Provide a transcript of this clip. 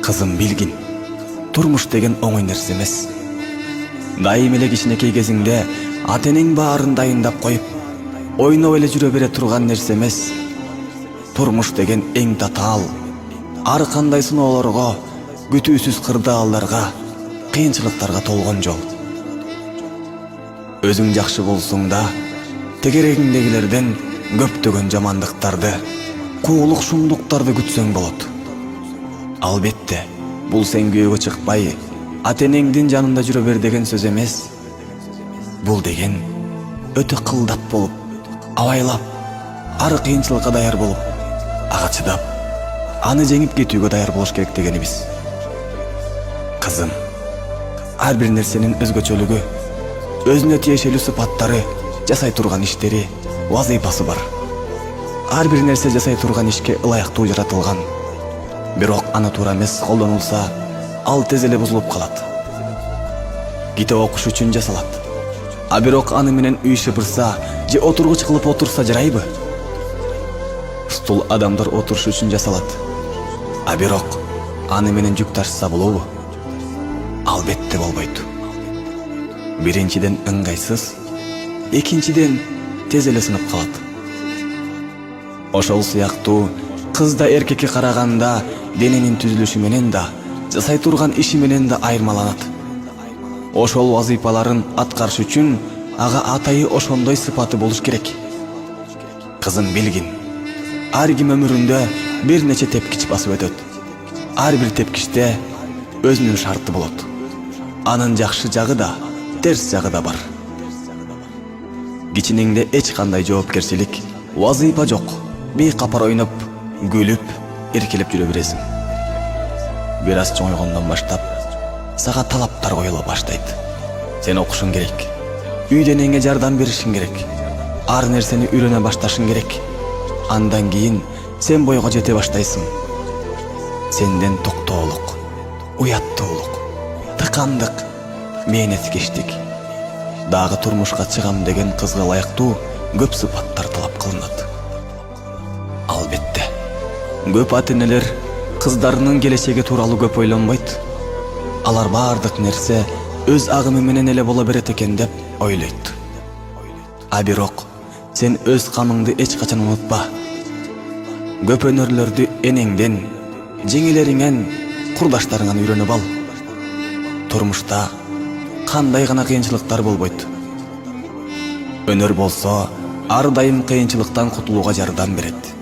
Кызым билгин, турмуш деген оңой нерсе эмес. Дайым эле кичинекей кезиңде ата-энең баарын дайындап коюп, ойноп эле жүрө бере турган нерсе эмес. Турмуш деген эң татаал, ар кандай сыноолорго, күтүүсүз кырдаалдарга, кыйынчылыктарга толгон жол. Өзүң жакшы болсуң да, тегерегиңдегилерден көптөгөн жамандыктарды, куулук шумдуктарды күтсөң болот. Албетте, бул сен күйөөгө чыкпай, ата-энеңдин жанында жүрө бер деген сөз эмес. Бул деген өтө кылдат болуп, абайлап, ар кыйынчылыкка даяр болуп, ага чыдап, аны жеңип кетүүгө даяр болуш керек дегенибиз. Кызым, ар бир нерсенин өзгөчөлүгү, өзүнө тиешелүү сыпаттары, жасай турган иштери, вазыйпасы бар. Ар бир нерсе жасай турган ишке ылайыктуу жаратылган. Бирок аны туура эмес колдонулса, ал тез эле бузулуп калат. Китеп окуш үчүн жасалат. А бирок аны менен үй шыпырса же отургуч кылып отурса жарайбы? Стул адамдар отуруш үчүн жасалат. А бирок аны менен жүк ташса болобу? Албетте болбойт. Биринчиден ыңгайсыз, экинчиден тез эле сынып калат. Ошол сыяктуу кыз да эркекке караганда дененин түзүлүшү менен да, жасай турган иши менен да айырмаланат. Ошол вазыйпаларын аткарыш үчүн ага атайы ошондой сыпаты болуш керек. Кызым билгин, ар ким өмүрүндө бир нече тепкич басып өтөт. Ар бир тепкичте өзүнүн шарты болот. Анын жакшы жагы да, терс жагы да бар. Кичинеңде эч кандай жоопкерчилик, вазыйпа жок. Бейкапар ойноп, күлүп, эркелеп жүрө бересиң. Бир аз чоңойгондон баштап, сага талаптар коюла баштайт. Сен окушуң керек, үйдө энеңе жардам беришиң керек, ар нерсени үйрөнө башташың керек. Андан кийин сен бойго жете баштайсың. Сенден токтоолук, уяттуулук, тыкандык, мээнеткечтик, дагы турмушка чыгам деген кызга ылайыктуу көп сыпаттар талап кылынат. Албетте, көп ата-энелер кыздарынын келечеги тууралуу көп ойлонбойт. Алар бардык нерсе өз агымы менен эле боло берет экен деп ойлойт. А бирок сен өз камыңды эч качан унутпа. Көп өнөрлөрдү энеңден, жеңелериңен, курдаштарыңан үйрөнүп ал. Турмушта кандай гана кыйынчылыктар болбойт. Өнөр болсо, ар дайым кыйынчылыктан кутулууга жардам берет.